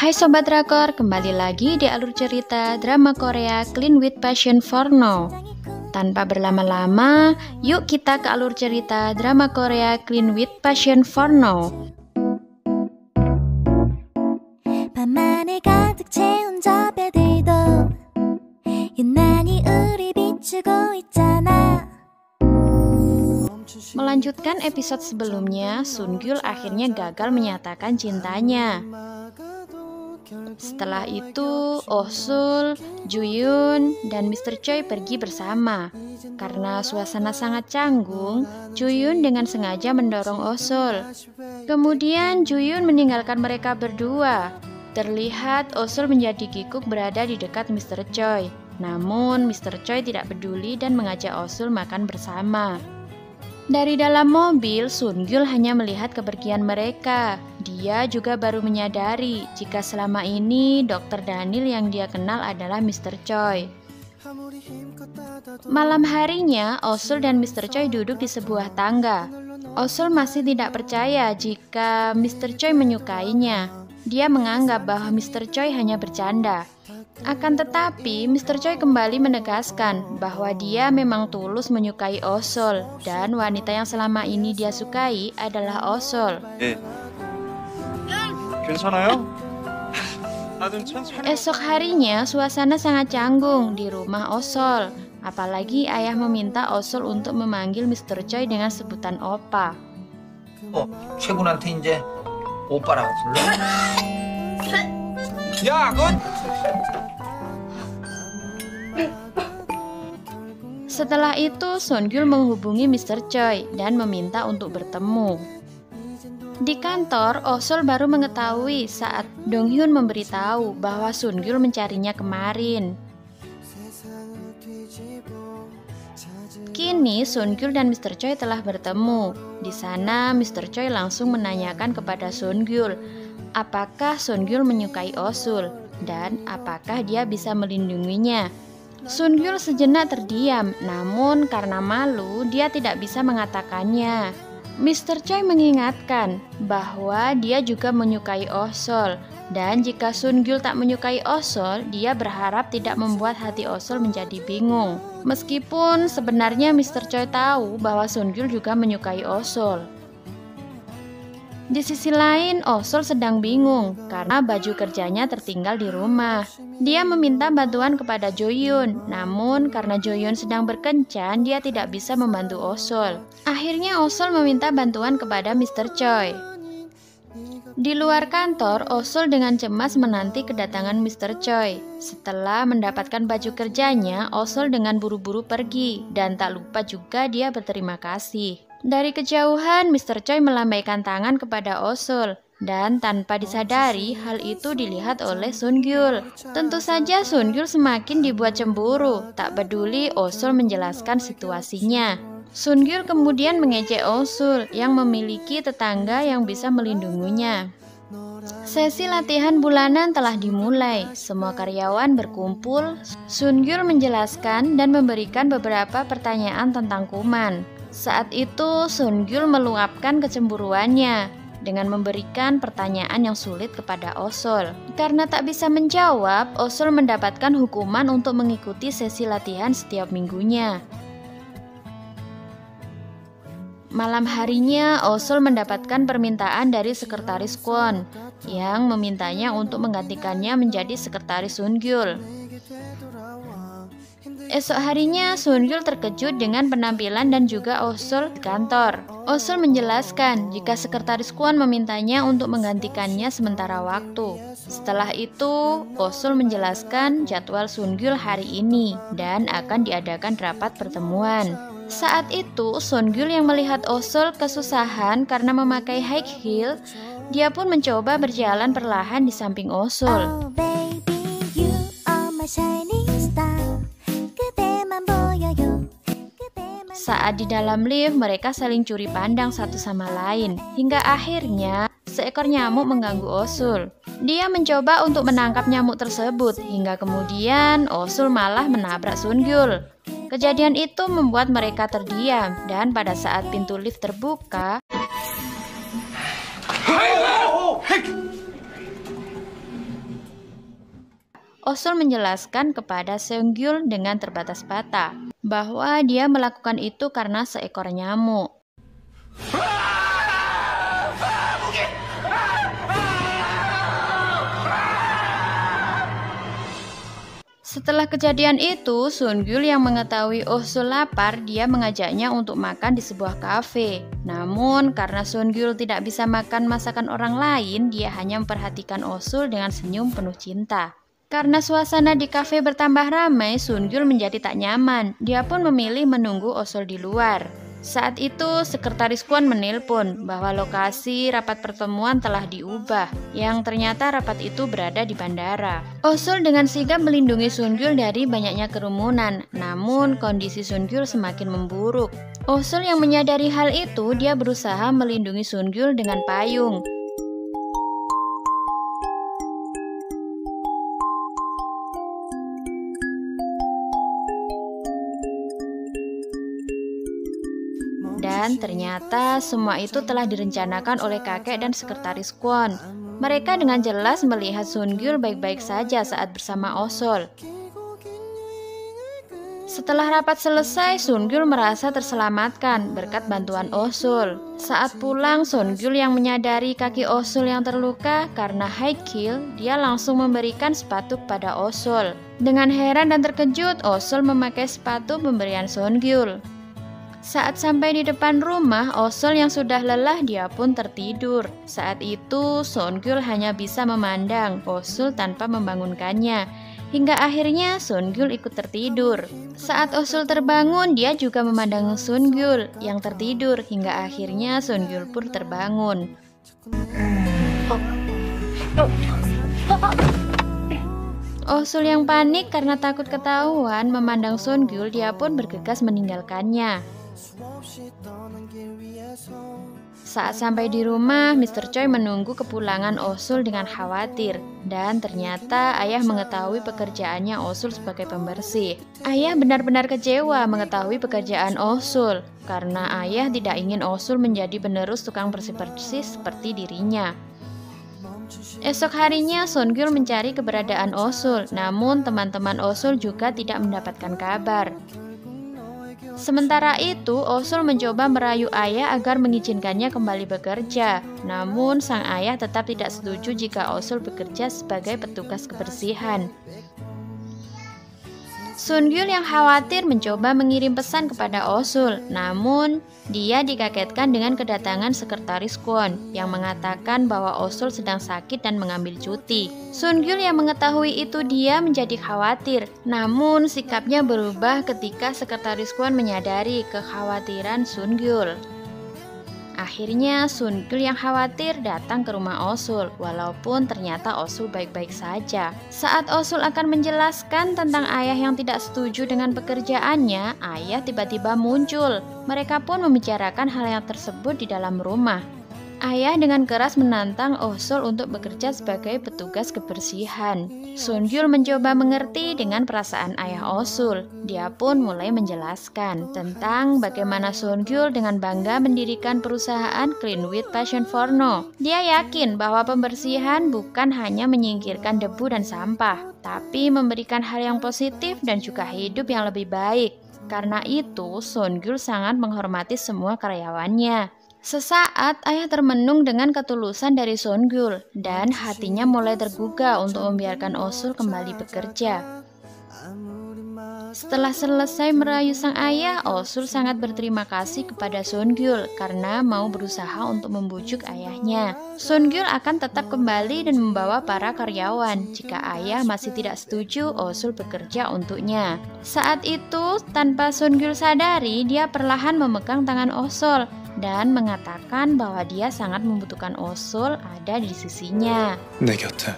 Hai Sobat Drakor, kembali lagi di alur cerita drama Korea Clean with Passion for Now. Tanpa berlama-lama, yuk kita ke alur cerita drama Korea Clean with Passion for Now. 밤하늘 가득 채운 저 별들도 유난히 우리 비추고 있잖아. Melanjutkan episode sebelumnya, Sungyul akhirnya gagal menyatakan cintanya. Setelah itu, Oh-sul, Ju-yoon, dan Mr. Choi pergi bersama. Karena suasana sangat canggung, Ju-yoon dengan sengaja mendorong Oh-sul. Kemudian Ju-yoon meninggalkan mereka berdua. Terlihat Oh-sul menjadi kikuk berada di dekat Mr. Choi. Namun Mr. Choi tidak peduli dan mengajak Oh-sul makan bersama. Dari dalam mobil, Sungyul hanya melihat kepergian mereka. Dia juga baru menyadari jika selama ini Dr. Daniel yang dia kenal adalah Mr. Choi. Malam harinya, Oh-sul dan Mr. Choi duduk di sebuah tangga. Oh-sul masih tidak percaya jika Mr. Choi menyukainya. Dia menganggap bahwa Mr. Choi hanya bercanda. Akan tetapi, Mr. Choi kembali menegaskan bahwa dia memang tulus menyukai Oh-sul dan wanita yang selama ini dia sukai adalah Oh-sul. Esok harinya, suasana sangat canggung di rumah Oh-sul. Apalagi ayah meminta Oh-sul untuk memanggil Mr. Choi dengan sebutan Oppa. 최군한테 이제 오빠라고 불러? 야, 그건 Setelah itu, Sungyul menghubungi Mr. Choi dan meminta untuk bertemu. Di kantor, Oh-sul baru mengetahui saat Dong-hyun memberitahu bahwa Sungyul mencarinya kemarin. Kini, Sungyul dan Mr. Choi telah bertemu. Di sana, Mr. Choi langsung menanyakan kepada Sungyul, apakah Sungyul menyukai Oh-sul dan apakah dia bisa melindunginya. Sungyul sejenak terdiam, namun karena malu, dia tidak bisa mengatakannya. Mr. Choi mengingatkan bahwa dia juga menyukai Oh-sul, dan jika Sungyul tak menyukai Oh-sul, dia berharap tidak membuat hati Oh-sul menjadi bingung. Meskipun sebenarnya Mr. Choi tahu bahwa Sungyul juga menyukai Oh-sul. Di sisi lain, Oh-sul sedang bingung karena baju kerjanya tertinggal di rumah. Dia meminta bantuan kepada Jo-yoon, namun karena Jo-yoon sedang berkencan, dia tidak bisa membantu Oh-sul. Akhirnya Oh-sul meminta bantuan kepada Mr. Choi. Di luar kantor, Oh-sul dengan cemas menanti kedatangan Mr. Choi. Setelah mendapatkan baju kerjanya, Oh-sul dengan buru-buru pergi, dan tak lupa juga dia berterima kasih. Dari kejauhan, Mr. Choi melambaikan tangan kepada Oh-sul, dan tanpa disadari, hal itu dilihat oleh Sungyul. Tentu saja Sungyul semakin dibuat cemburu, tak peduli Oh-sul menjelaskan situasinya. Sungyul kemudian mengejek Oh-sul yang memiliki tetangga yang bisa melindunginya. Sesi latihan bulanan telah dimulai. Semua karyawan berkumpul. Sungyul menjelaskan dan memberikan beberapa pertanyaan tentang kuman. Saat itu, Sungyul meluapkan kecemburuannya dengan memberikan pertanyaan yang sulit kepada Oh-sul. Karena tak bisa menjawab, Oh-sul mendapatkan hukuman untuk mengikuti sesi latihan setiap minggunya. Malam harinya, Oh-sul mendapatkan permintaan dari sekretaris Kwon yang memintanya untuk menggantikannya menjadi sekretaris Sungyul. Esok harinya, Sungyul terkejut dengan penampilan dan juga Oh-sul di kantor. Oh-sul menjelaskan jika sekretaris Kwon memintanya untuk menggantikannya sementara waktu. Setelah itu, Oh-sul menjelaskan jadwal Sungyul hari ini dan akan diadakan rapat pertemuan. Saat itu, Sungyul yang melihat Oh-sul kesusahan karena memakai high heel, dia pun mencoba berjalan perlahan di samping Oh-sul. Oh, baby, you are my shining star. Saat di dalam lift, mereka saling curi pandang satu sama lain. Hingga akhirnya, seekor nyamuk mengganggu Oh-sul. Dia mencoba untuk menangkap nyamuk tersebut, hingga kemudian Oh-sul malah menabrak Sungyul. Kejadian itu membuat mereka terdiam, dan pada saat pintu lift terbuka, Osul menjelaskan kepada Seongyul dengan terbata-bata bahwa dia melakukan itu karena seekor nyamuk. Setelah kejadian itu, Seongyul yang mengetahui Osul lapar, dia mengajaknya untuk makan di sebuah kafe. Namun, karena Seongyul tidak bisa makan masakan orang lain, dia hanya memperhatikan Osul dengan senyum penuh cinta. Karena suasana di kafe bertambah ramai, Seongyul menjadi tak nyaman. Dia pun memilih menunggu Osul di luar. Saat itu, Sekretaris Kwon menelpon bahwa lokasi rapat pertemuan telah diubah, yang ternyata rapat itu berada di bandara. Osul dengan sigap melindungi Seongyul dari banyaknya kerumunan, namun kondisi Seongyul semakin memburuk. Osul yang menyadari hal itu, dia berusaha melindungi Seongyul dengan payung. Dan ternyata semua itu telah direncanakan oleh kakek dan Sekretaris Kwon. Mereka dengan jelas melihat Seongyul baik-baik saja saat bersama Osul. Setelah rapat selesai, Seongyul merasa terselamatkan berkat bantuan Osul. Saat pulang, Seongyul yang menyadari kaki Osul yang terluka karena high heel, dia langsung memberikan sepatu kepada Osul. Dengan heran dan terkejut, Osul memakai sepatu pemberian Seongyul. Saat sampai di depan rumah, Osul yang sudah lelah dia pun tertidur. Saat itu, Seongyul hanya bisa memandang Osul tanpa membangunkannya. Hingga akhirnya Seongyul ikut tertidur. Saat Osul terbangun, dia juga memandang Seongyul yang tertidur. Hingga akhirnya Seongyul pun terbangun. Osul yang panik karena takut ketahuan memandang Seongyul, dia pun bergegas meninggalkannya. Saat sampai di rumah, Mr. Choi menunggu kepulangan Osul dengan khawatir. Dan ternyata ayah mengetahui pekerjaannya Osul sebagai pembersih. Ayah benar-benar kecewa mengetahui pekerjaan Osul, karena ayah tidak ingin Osul menjadi penerus tukang bersih-bersih seperti dirinya. Esok harinya, Seongyul mencari keberadaan Osul, namun teman-teman Osul juga tidak mendapatkan kabar. Sementara itu, Osul mencoba merayu ayah agar mengizinkannya kembali bekerja. Namun, sang ayah tetap tidak setuju jika Osul bekerja sebagai petugas kebersihan. Seongyul yang khawatir mencoba mengirim pesan kepada Osul, namun dia dikagetkan dengan kedatangan Sekretaris Kwon yang mengatakan bahwa Osul sedang sakit dan mengambil cuti. Seongyul yang mengetahui itu dia menjadi khawatir, namun sikapnya berubah ketika Sekretaris Kwon menyadari kekhawatiran Seongyul. Akhirnya Seongyul yang khawatir datang ke rumah Osul, walaupun ternyata Osul baik-baik saja. Saat Osul akan menjelaskan tentang ayah yang tidak setuju dengan pekerjaannya, ayah tiba-tiba muncul. Mereka pun membicarakan hal yang tersebut di dalam rumah. Ayah dengan keras menantang Osul untuk bekerja sebagai petugas kebersihan. Seongyul mencoba mengerti dengan perasaan ayah Osul. Dia pun mulai menjelaskan tentang bagaimana Seongyul dengan bangga mendirikan perusahaan Clean with Passion for No. Dia yakin bahwa pembersihan bukan hanya menyingkirkan debu dan sampah, tapi memberikan hal yang positif dan juga hidup yang lebih baik. Karena itu, Seongyul sangat menghormati semua karyawannya. Sesaat ayah termenung dengan ketulusan dari Seongyul dan hatinya mulai tergugah untuk membiarkan Osul kembali bekerja. Setelah selesai merayu sang ayah, Osul sangat berterima kasih kepada Seongyul karena mau berusaha untuk membujuk ayahnya. Seongyul akan tetap kembali dan membawa para karyawan. Jika ayah masih tidak setuju, Osul bekerja untuknya. Saat itu, tanpa Seongyul sadari, dia perlahan memegang tangan Osul dan mengatakan bahwa dia sangat membutuhkan Osul ada di sisinya. 내 곁에